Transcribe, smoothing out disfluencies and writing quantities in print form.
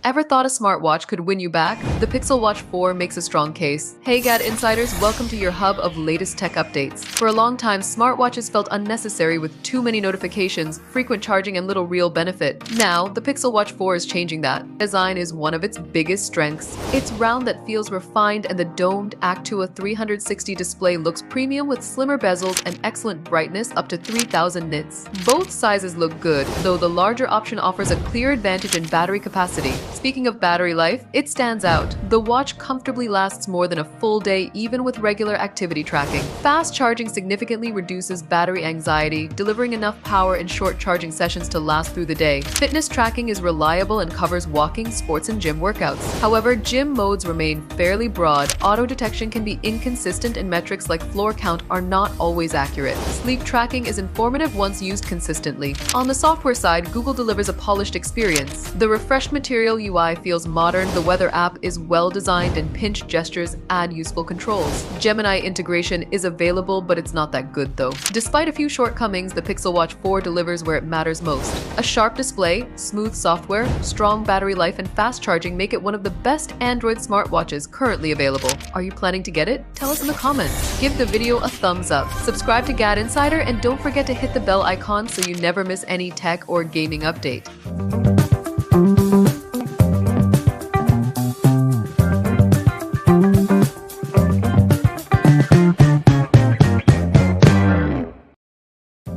Ever thought a smartwatch could win you back? The Pixel Watch 4 makes a strong case. Hey Gad Insiders, welcome to your hub of latest tech updates. For a long time, smartwatches felt unnecessary with too many notifications, frequent charging, and little real benefit. Now, the Pixel Watch 4 is changing that. Design is one of its biggest strengths. It's round that feels refined, and the domed Actua 360 display looks premium with slimmer bezels and excellent brightness up to 3000 nits. Both sizes look good, though the larger option offers a clear advantage in battery capacity. Speaking of battery life, it stands out. The watch comfortably lasts more than a full day even with regular activity tracking. Fast charging significantly reduces battery anxiety, delivering enough power in short charging sessions to last through the day. Fitness tracking is reliable and covers walking, sports, and gym workouts. However, gym modes remain fairly broad. Auto detection can be inconsistent, and metrics like floor count are not always accurate. Sleep tracking is informative once used consistently. On the software side, Google delivers a polished experience. The refreshed material UI feels modern, the weather app is well designed, and pinch gestures add useful controls. Gemini integration is available, but it's not that good though. Despite a few shortcomings, the Pixel Watch 4 delivers where it matters most. A sharp display, smooth software, strong battery life, and fast charging make it one of the best Android smartwatches currently available. Are you planning to get it? Tell us in the comments. Give the video a thumbs up, subscribe to GadInsider, and don't forget to hit the bell icon so you never miss any tech or gaming update.